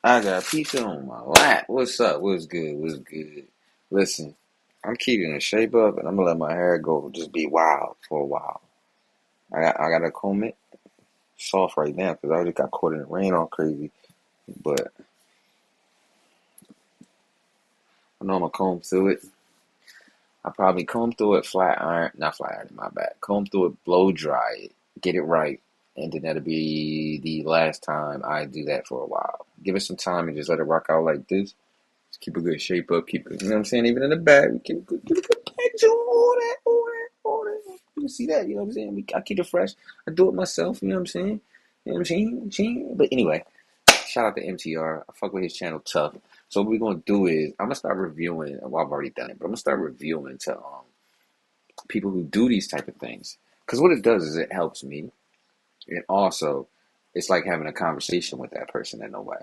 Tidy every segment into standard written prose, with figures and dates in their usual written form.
I got pizza on my lap. What's up? What's good? What's good? Listen, I'm keeping the shape up, and I'm gonna let my hair go just be wild for a while. I gotta comb it soft right now because I just got caught in the rain all crazy. But I know I'm gonna comb through it. I probably comb through it flat iron, not flat iron, my bad. Comb through it, blow dry it, get it right, and then that'll be the last time I do that for a while. Give it some time and just let it rock out like this. Just keep a good shape up, keep it, you know what I'm saying? Even in the back, we keep a good package on all that. You see that, you know what I'm saying? I keep it fresh. I do it myself, you know what I'm saying? You know what I'm saying? But anyway, shout out to MTR. I fuck with his channel tough. So what we're gonna do is I'm gonna start reviewing. Well, I've already done it, but I'm gonna start reviewing to people who do these type of things. Because what it does is it helps me, and also it's like having a conversation with that person in a way.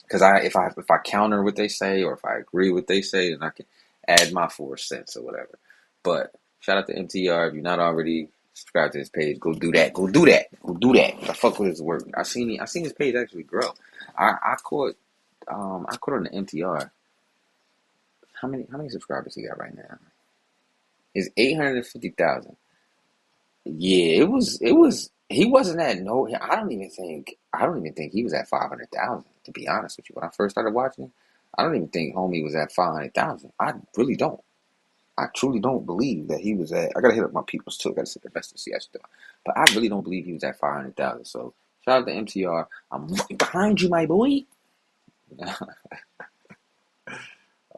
Because if I counter what they say or if I agree with what they say, then I can add my 4 cents or whatever. But shout out to MTR. If you're not already subscribed to his page, go do that. Go do that. Go do that. I fuck with his work. I seen his page actually grow. I caught on the MTR. How many subscribers he got right now? It's 850,000. Yeah, it was he wasn't at no I don't even think he was at 500,000, to be honest with you. When I first started watching, I don't even think homie was at 500,000. I really don't. I truly don't believe that he was at I gotta hit up my peoples too. I gotta sit the best to see that stuff. But I really don't believe he was at 500,000. So shout out to MTR. I'm right behind you, my boy.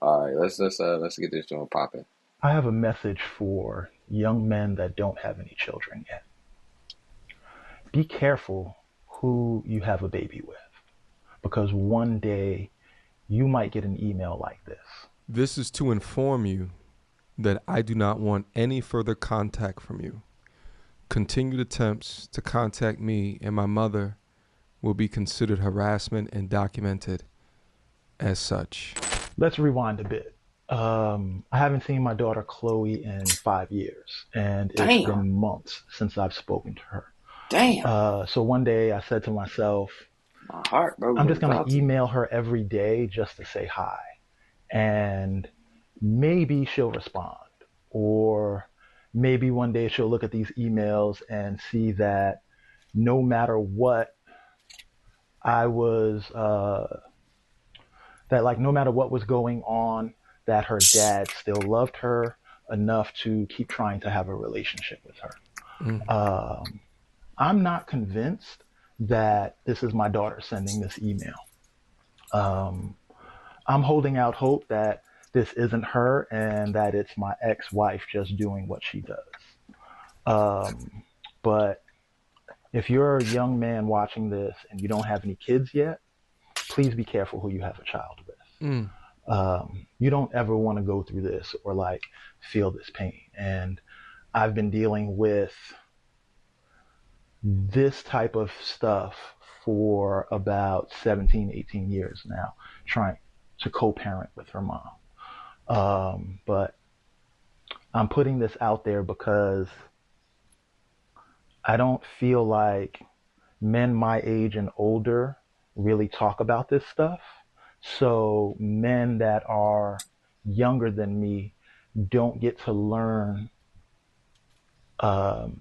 All right, let's get this joint popping. I have a message for young men that don't have any children yet. Be careful who you have a baby with because one day you might get an email like this. This is to inform you that I do not want any further contact from you. Continued attempts to contact me and my mother will be considered harassment and documented as such. Let's rewind a bit. I haven't seen my daughter Chloe in 5 years, and it's Damn, been months since I've spoken to her. damn. So one day I said to myself, My heart, bro, I'm just goes going out to to you. email her every day just to say hi. And maybe she'll respond. Or maybe one day she'll look at these emails and see that no matter what I was, that like no matter what was going on, that her dad still loved her enough to keep trying to have a relationship with her. Mm. Um, I'm not convinced that this is my daughter sending this email. Um, I'm holding out hope that this isn't her and that it's my ex-wife just doing what she does. Um, but if you're a young man watching this and you don't have any kids yet, please be careful who you have a child with. Mm. You don't ever want to go through this or like feel this pain. And I've been dealing with this type of stuff for about 17, 18 years now, trying to co-parent with her mom. But I'm putting this out there because I don't feel like men my age and older really talk about this stuff. So men that are younger than me don't get to learn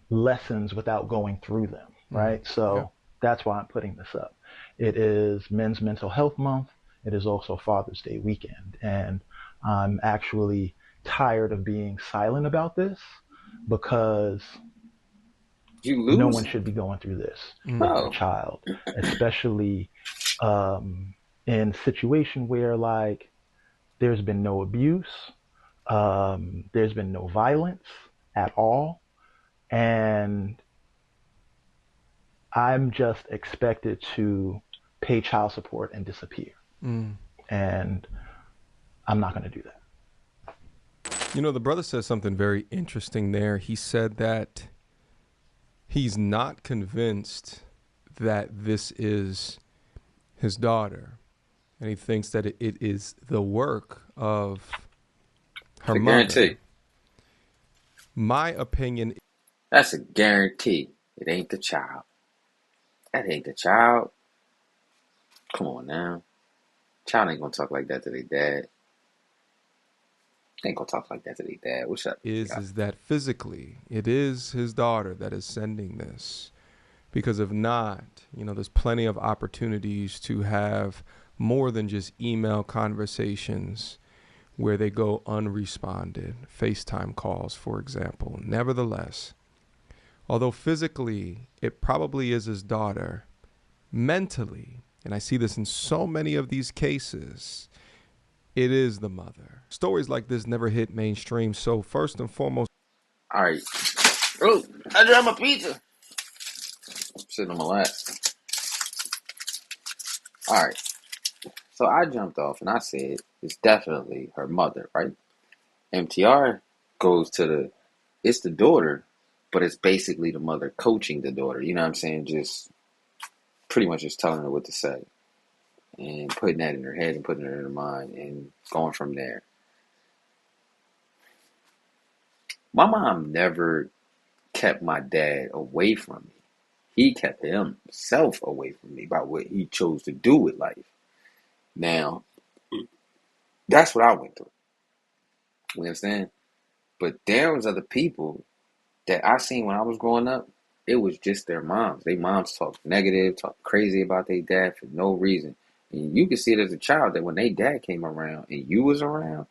lessons without going through them, Mm. right? Yeah. So that's why I'm putting this up. It is Men's Mental Health Month. It is also Father's Day weekend. And I'm actually tired of being silent about this because You no one lose? should be going through this Mm. with their Oh, child, especially um, in a situation where like there's been no abuse, there's been no violence at all, and I'm just expected to pay child support and disappear. Mm. And I'm not going to do that. You know, the brother said something very interesting there. He said that he's not convinced that this is his daughter, and he thinks that it is the work of it's her a guarantee. mother. My opinion, That's a guarantee. It ain't the child. That ain't the child. Come on now. Child ain't gonna talk like that to their dad. They ain't gonna talk like that to their dad. What's up? Is that physically it is his daughter that is sending this? Because if not, there's plenty of opportunities to have more than just email conversations where they go unresponded, FaceTime calls, for example. Nevertheless, although physically it probably is his daughter, mentally, and I see this in so many of these cases, it is the mother. Stories like this never hit mainstream, so first and foremost, All right. Oh, I dropped my pizza. I'm sitting on my lap. All right. So I jumped off and I said it's definitely her mother, right? MTR goes to it's the daughter, but it's basically the mother coaching the daughter. You know what I'm saying? Just pretty much just telling her what to say and putting that in her head and putting it in her mind and going from there. My mom never kept my dad away from me. He kept himself away from me by what he chose to do with life. Now, that's what I went through. You understand? But there was other people that I seen when I was growing up. It was just their moms. They moms talked negative, talked crazy about their dad for no reason. And you could see it as a child that when their dad came around and you was around,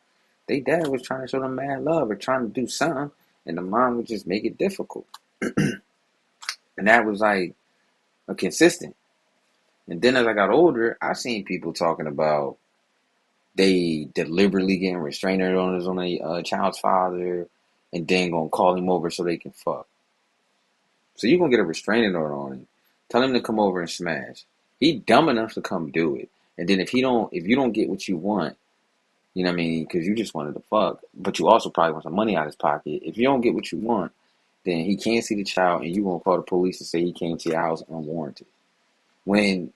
their dad was trying to show them mad love or trying to do something, and the mom would just make it difficult. And that was like a consistent. And then as I got older, I seen people talking about they deliberately getting restraining orders on a child's father and then gonna call him over so they can fuck. So you gonna get a restraining order on him. Tell him to come over and smash. He dumb enough to come do it. And then if you don't get what you want, you know what I mean, because you just wanted to fuck, but you also probably want some money out of his pocket. If you don't get what you want, then he can't see the child, and you gonna call the police and say he came to your house unwarranted. When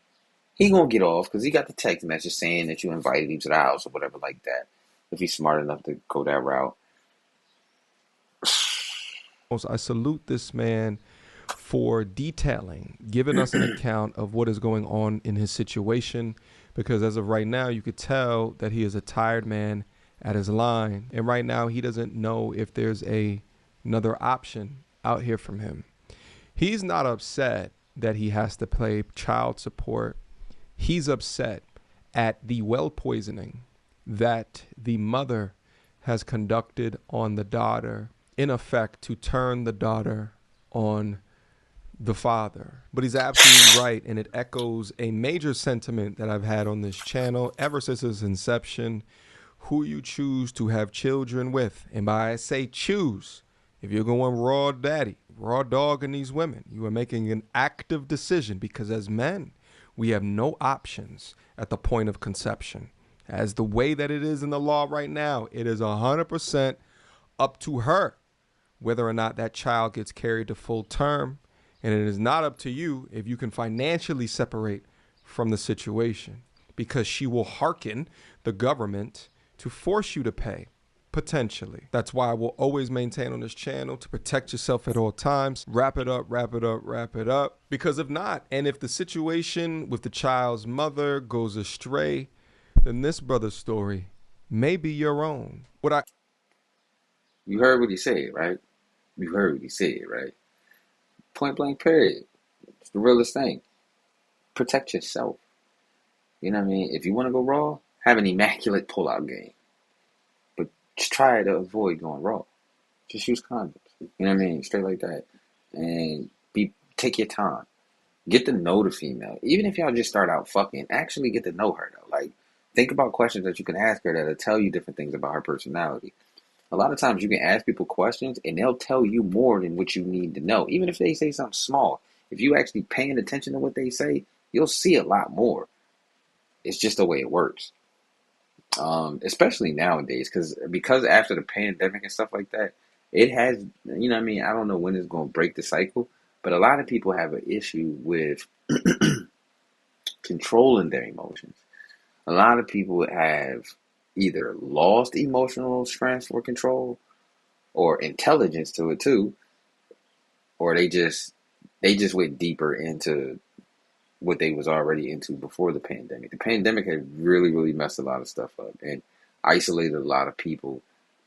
he gonna get off because he got the text message saying that you invited him to the house or whatever like that. If he's smart enough to go that route. I salute this man for detailing, giving us an account of what is going on in his situation, because as of right now, you could tell that he is a tired man at his line. And right now, he doesn't know if there's another option out here from him. He's not upset that he has to pay child support. He's upset at the well poisoning that the mother has conducted on the daughter, in effect to turn the daughter on the father. But he's absolutely right, and it echoes a major sentiment that I've had on this channel ever since its inception: who you choose to have children with. And by I say choose, if you're going raw daddy, raw dog in these women, you are making an active decision, because as men, we have no options at the point of conception. As the way that it is in the law right now, it is 100% up to her whether or not that child gets carried to full term. And it is not up to you if you can financially separate from the situation, because she will hearken the government to force you to pay, potentially. That's why I will always maintain on this channel to protect yourself at all times. Wrap it up, wrap it up, wrap it up. Because if not, and if the situation with the child's mother goes astray, then this brother's story may be your own. You heard what he said, right? You heard what he said, right? Point blank period. It's the realest thing. Protect yourself. You know what I mean? If you want to go raw, have an immaculate pull-out game. But just try to avoid going raw. Just use condoms. You know what I mean? Straight like that. And take your time. Get to know the female. Even if y'all just start out fucking, actually get to know her though. Like, think about questions that you can ask her that'll tell you different things about her personality. A lot of times you can ask people questions and they'll tell you more than what you need to know. Even if they say something small. If you actually paying attention to what they say, you'll see a lot more. It's just the way it works. Especially nowadays, because after the pandemic and stuff like that, it has, you know what I mean? I don't know when it's going to break the cycle, but a lot of people have an issue with controlling their emotions. A lot of people have either lost emotional strength for control or intelligence to it too, or they just went deeper into what they was already into before the pandemic. The pandemic had really, really messed a lot of stuff up and isolated a lot of people,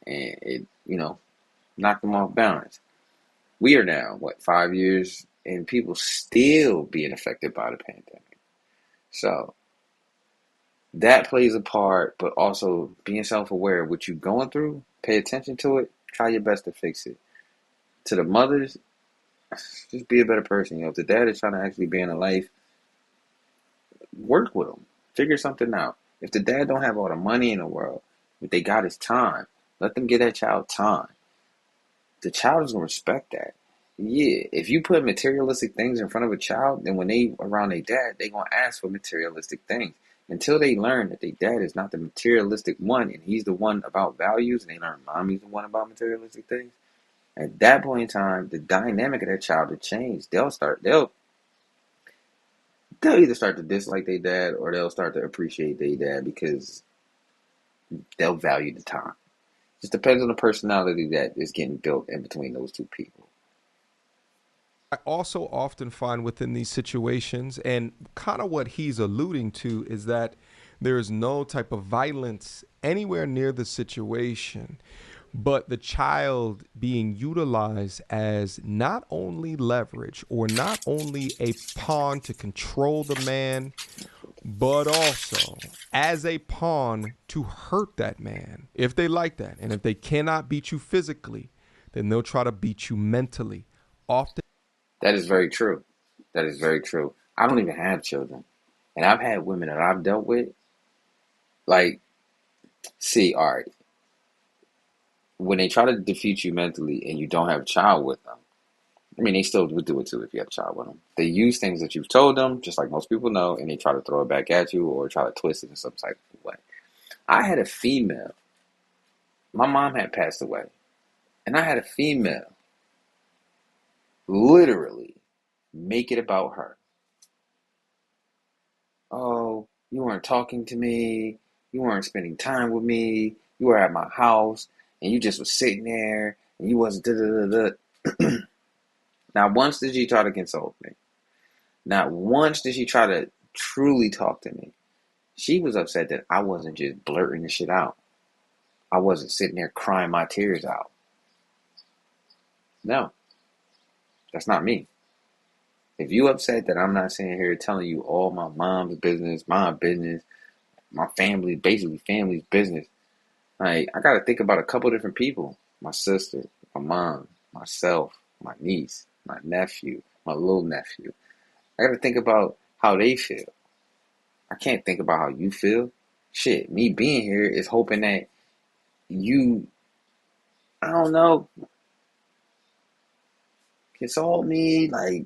and it, knocked them off balance. We are now, what, 5 years, and people still being affected by the pandemic. So that plays a part, but also being self-aware of what you're going through, pay attention to it, try your best to fix it. To the mothers, just be a better person. If the dad is trying to actually be in a life, work with them. Figure something out. If the dad don't have all the money in the world, what they got is time. Let them give that child time. The child is going to respect that. Yeah, if you put materialistic things in front of a child, then when they around their dad, they going to ask for materialistic things. Until they learn that their dad is not the materialistic one and he's the one about values, and they learn mommy's the one about materialistic things, at that point in time, the dynamic of that child will change. They'll either start to dislike their dad or they'll start to appreciate their dad because they'll value the time. Just depends on the personality that is getting built in between those two people. I also often find within these situations, and kind of what he's alluding to, is that there is no type of violence anywhere near the situation, but the child being utilized as not only leverage or not only a pawn to control the man, but also as a pawn to hurt that man if they like that. And if they cannot beat you physically, then they'll try to beat you mentally. Often. That is very true. That is very true. I don't even have children. And I've had women that I've dealt with. Like, see, all right. When they try to defeat you mentally and you don't have a child with them, I mean, they still would do it too if you have a child with them. They use things that you've told them, just like most people know, and they try to throw it back at you or try to twist it in some type of way. I had a female. My mom had passed away. And I had a female literally make it about her. Oh, you weren't talking to me. You weren't spending time with me. You were at my house and you just was sitting there and you wasn't da-da-da-da. Not once did she try to console me. Not once did she try to truly talk to me. She was upset that I wasn't just blurting the shit out. I wasn't sitting there crying my tears out. No, that's not me. If you upset that I'm not sitting here telling you all my mom's business, my business, my family, basically family's business, like, I got to think about a couple different people. My sister, my mom, myself, my niece, my nephew, my little nephew. I got to think about how they feel. I can't think about how you feel. Shit, me being here is hoping that you, I don't know, console me, like,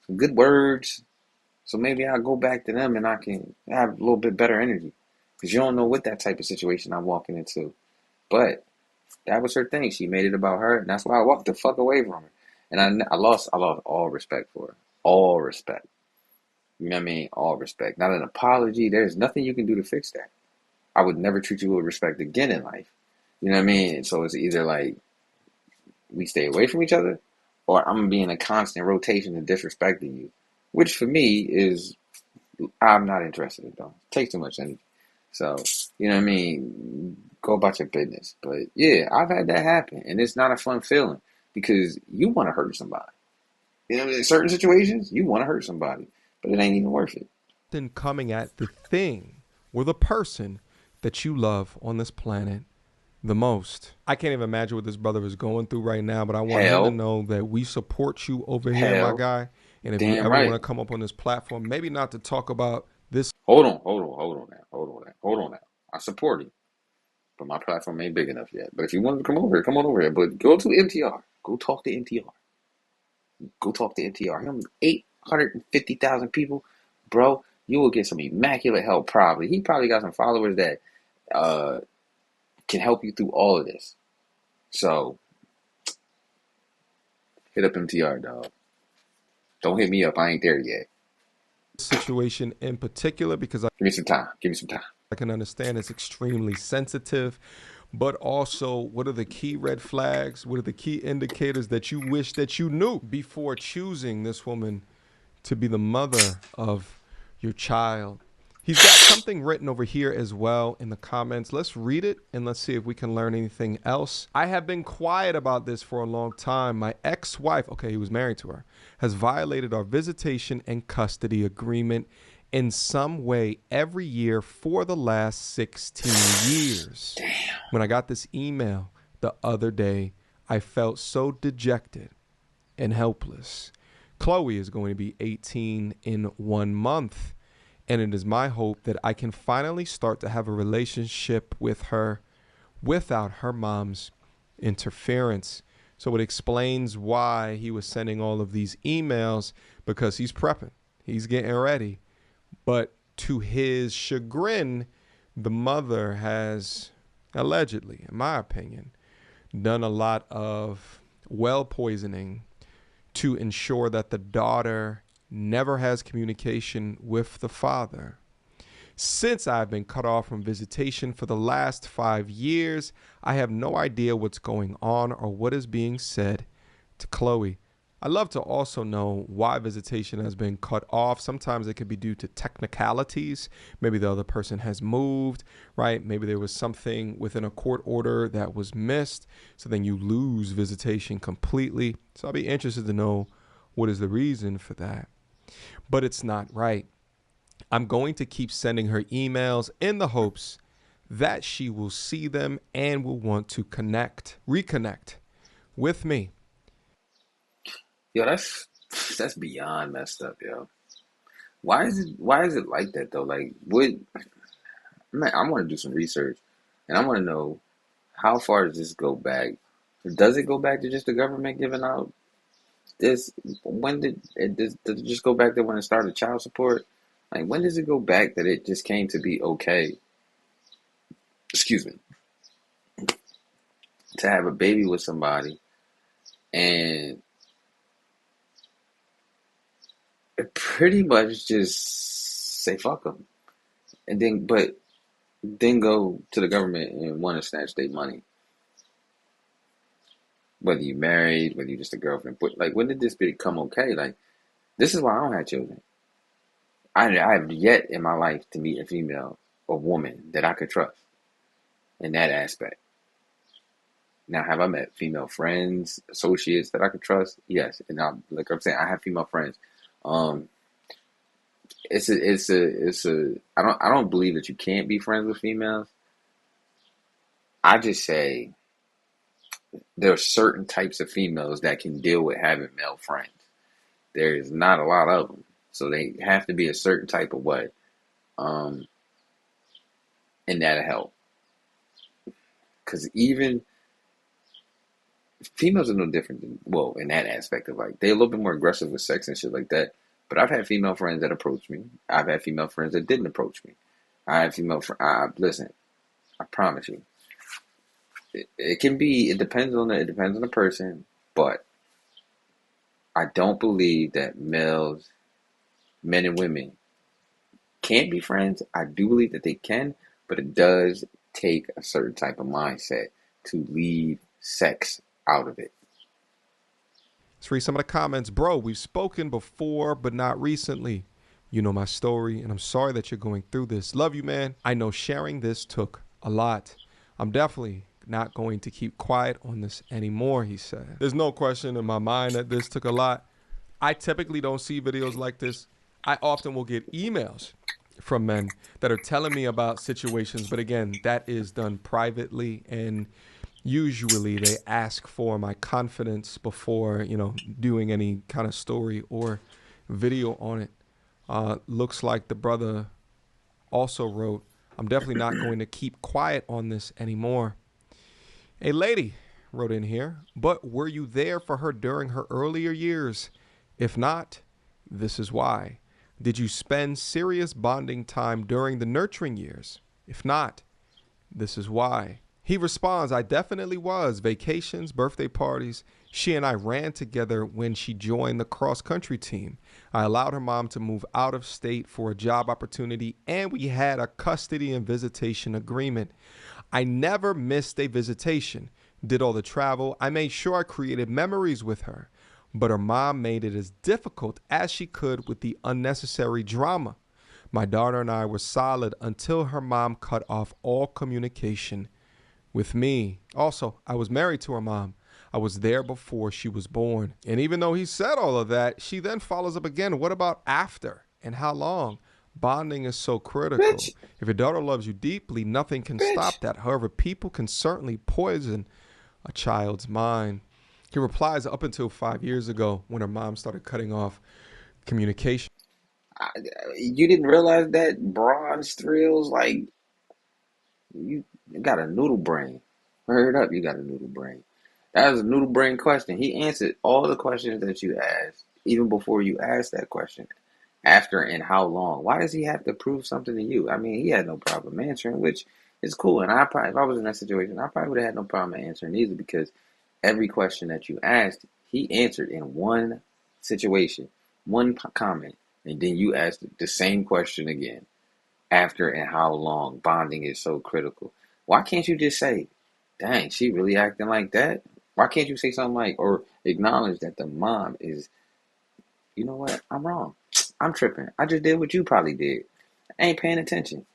some good words. So maybe I'll go back to them and I can have a little bit better energy. Because you don't know what that type of situation I'm walking into. But that was her thing. She made it about her. And that's why I walked the fuck away from her. And I lost all respect for her. All respect. You know what I mean? All respect. Not an apology. There's nothing you can do to fix that. I would never treat you with respect again in life. You know what I mean? So it's either like we stay away from each other, or I'm going to be in a constant rotation of disrespecting you. Which for me is, I'm not interested in doing. It takes too much energy. So, you know what I mean? Go about your business. But yeah, I've had that happen. And it's not a fun feeling because you want to hurt somebody. You know, in certain situations, you want to hurt somebody, but it ain't even worth it. Then coming at the thing or the person that you love on this planet the most. I can't even imagine what this brother is going through right now, but I want him to know that we support you over here, my guy. And if you ever want to come up on this platform, maybe not to talk about this. Hold on now. I support you, but my platform ain't big enough yet. But if you want to come over here, come on over here. But go to MTR. Go talk to MTR. Go talk to MTR. Him 850,000 people, bro. You will get some immaculate help. Probably he probably got some followers that can help you through all of this. So hit up MTR, dog. Don't hit me up. I ain't there yet. Situation in particular, because give me some time. I can understand it's extremely sensitive, but also what are the key red flags? What are the key indicators that you wish that you knew before choosing this woman to be the mother of your child. He's got something written over here as well in the comments. Let's read it and let's see if we can learn anything else. I have been quiet about this for a long time. My ex-wife, okay, he was married to her, has violated our visitation and custody agreement in some way every year for the last 16 years. Damn. When I got this email the other day, I felt so dejected and helpless. Chloe is going to be 18 in 1 month. And it is my hope that I can finally start to have a relationship with her without her mom's interference. So it explains why he was sending all of these emails, because he's prepping. He's getting ready. But to his chagrin, the mother has allegedly, in my opinion, done a lot of well poisoning to ensure that the daughter never has communication with the father. Since I've been cut off from visitation for the last 5 years, I have no idea what's going on or what is being said to Chloe. I'd love to also know why visitation has been cut off. Sometimes it could be due to technicalities. Maybe the other person has moved, right? Maybe there was something within a court order that was missed, so then you lose visitation completely. So I'll be interested to know what is the reason for that. But it's not right. I'm going to keep sending her emails in the hopes that she will see them and will want to reconnect with me. Yo, that's beyond messed up, yo. Why is it like that though? Like, man, I want to do some research, and I want to know how far does this go back? Does it go back to just the government giving out this? When did it just go back to when it started child support? Like, when does it go back that it just came to be okay? Excuse me. To have a baby with somebody and pretty much just say fuck them, and then go to the government and want to snatch their money. Whether you married, whether you just a girlfriend, but like, when did this become okay? Like, this is why I don't have children. I have yet in my life to meet a female or woman that I could trust in that aspect. Now, have I met female friends, associates that I could trust? Yes, and like I'm saying, I have female friends. It's a. I don't believe that you can't be friends with females. I just say there are certain types of females that can deal with having male friends. There is not a lot of them, so they have to be a certain type of way, and that'll help. Because even females are no different than, well, in that aspect of, like, they're a little bit more aggressive with sex and shit like that. But I've had female friends that approached me. I've had female friends that didn't approach me. I have female friends. Listen, I promise you, it can be. It depends on the person. But I don't believe that men and women can't be friends. I do believe that they can, but it does take a certain type of mindset to leave sex out of it. Let's read some of the comments. Bro, we've spoken before, but not recently. You know my story, and I'm sorry that you're going through this. Love you, man. I know sharing this took a lot. I'm definitely not going to keep quiet on this anymore, he said. There's no question in my mind that this took a lot. I typically don't see videos like this. I often will get emails from men that are telling me about situations, but again, that is done privately, and usually they ask for my confidence before, doing any kind of story or video on it. Looks like the brother also wrote, I'm definitely not going to keep quiet on this anymore. A lady wrote in here, but were you there for her during her earlier years? If not, this is why. Did you spend serious bonding time during the nurturing years? If not, this is why. He responds, I definitely was. Vacations, birthday parties. She and I ran together when she joined the cross-country team. I allowed her mom to move out of state for a job opportunity, and we had a custody and visitation agreement. I never missed a visitation. Did all the travel. I made sure I created memories with her. but her mom made it as difficult as she could with the unnecessary drama. My daughter and I were solid until her mom cut off all communication with me. Also, I was married to her mom. I was there before she was born. And even though he said all of that, she then follows up again. What about after and how long? Bonding is so critical. Bitch, If your daughter loves you deeply, nothing can bitch. stop that. However, people can certainly poison a child's mind. He replies, up until 5 years ago when her mom started cutting off communication. I, you didn't realize that bronze thrills, like, you got a noodle brain. Heard up, you got a noodle brain. That was a noodle brain question. He answered all the questions that you asked, even before you asked that question. After and how long? Why does he have to prove something to you? I mean, he had no problem answering, which is cool. And I probably, if I was in that situation, I probably would have had no problem answering either, because every question that you asked, he answered in one situation, one comment, and then you asked the same question again. After and how long? Bonding is so critical. Why can't you just say, dang, she really acting like that? Why can't you say something like, or acknowledge that the mom is, you know what, I'm wrong. I'm tripping. I just did what you probably did. I ain't paying attention.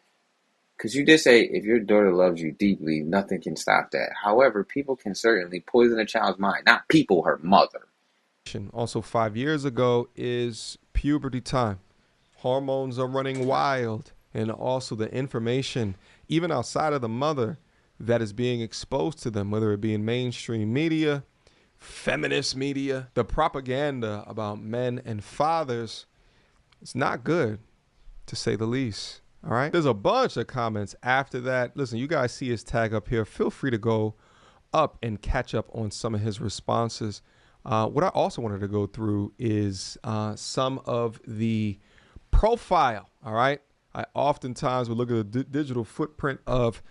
Because you did say, if your daughter loves you deeply, nothing can stop that. However, people can certainly poison a child's mind. Not people, her mother. Also, 5 years ago is puberty time. Hormones are running wild. And also the information, even outside of the mother, that is being exposed to them, whether it be in mainstream media, feminist media, the propaganda about men and fathers, it's not good, to say the least. All right. There's a bunch of comments after that. Listen, you guys see his tag up here. Feel free to go up and catch up on some of his responses. What I also wanted to go through is some of the profile. All right. I oftentimes will look at the digital footprint of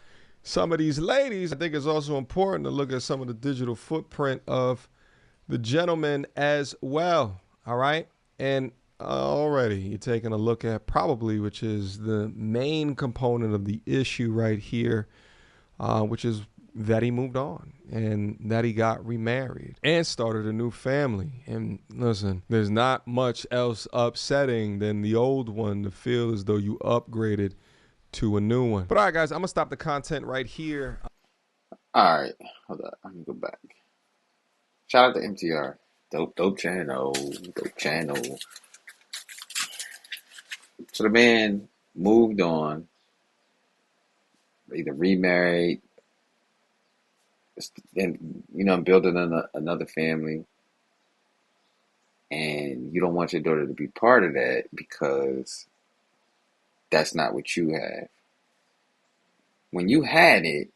some of these ladies. I think it's also important to look at some of the digital footprint of the gentleman as well. All right. And already you're taking a look at probably, which is the main component of the issue right here, which is that he moved on and that he got remarried and started a new family. And listen, there's not much else upsetting than the old one to feel as though you upgraded to a new one. But all right, guys, I'm going to stop the content right here. All right. Hold up. I'm going to go back. Shout out to MTR. Dope channel. Dope channel. So the man moved on, either remarried, and building another family, and you don't want your daughter to be part of that because that's not what you have. When you had it,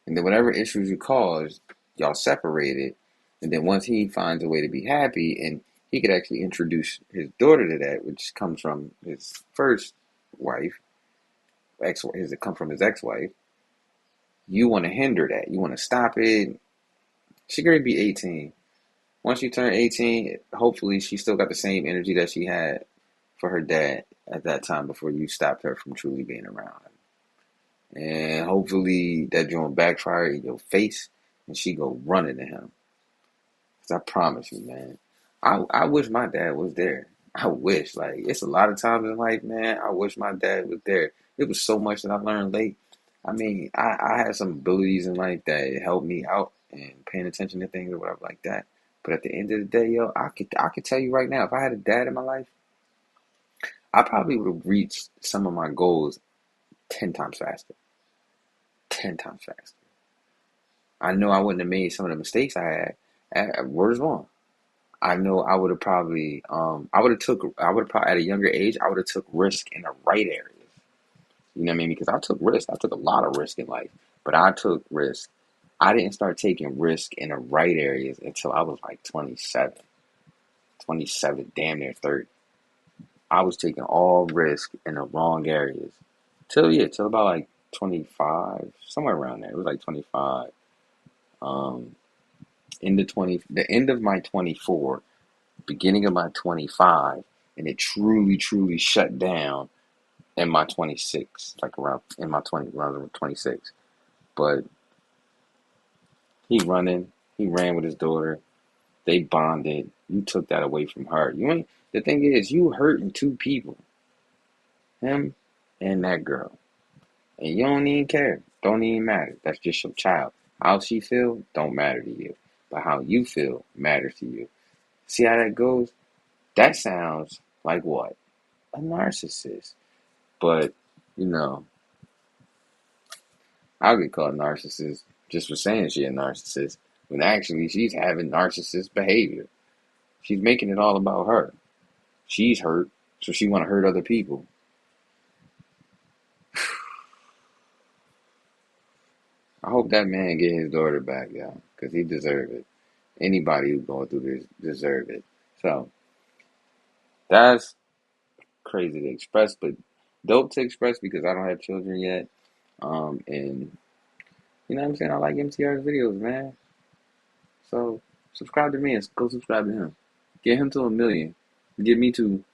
and then whatever issues you caused, y'all separated, and then once he finds a way to be happy, and he could actually introduce his daughter to that, which comes from his first wife, it come from his ex-wife. You want to hinder that. You want to stop it. She going to be 18. Once you turn 18, hopefully she still got the same energy that she had for her dad at that time before you stopped her from truly being around him. And hopefully that joint backfire in your face and she go running to him. Because I promise you, man, I wish my dad was there. I wish. Like, it's a lot of times in life, man, I wish my dad was there. It was so much that I learned late. I mean, I had some abilities in life that helped me out and paying attention to things or whatever like that. But at the end of the day, yo, I could tell you right now, if I had a dad in my life, I probably would have reached some of my goals 10 times faster. 10 times faster. I know I wouldn't have made some of the mistakes I had. Where's wrong? I know I would have probably, at a younger age, I would have took risk in the right areas. You know what I mean? Because I took risks. I took a lot of risk in life, but I took risks. I didn't start taking risk in the right areas until I was like 27, damn near 30. I was taking all risk in the wrong areas. Till about like 25, somewhere around there. It was like 25. The end of my 24, beginning of my 25, and it truly, truly shut down in my 26, like around in my 20, around 26. But he ran with his daughter. They bonded. You took that away from her. You ain't. The thing is, you hurting two people, him and that girl, and you don't even care. Don't even matter. That's just your child. How she feel don't matter to you, but how you feel matters to you. See how that goes? That sounds like what? A narcissist. But you know, I'll get called a narcissist just for saying she's a narcissist, when actually she's having narcissist behavior. She's making it all about her. She's hurt, so she want to hurt other people. I hope that man get his daughter back, y'all, because he deserve it. Anybody who's going through this deserve it. So that's crazy to express, but dope to express because I don't have children yet. And you know what I'm saying? I like MTR's videos, man. So subscribe to me and go subscribe to him. Get him to 1 million. Get me to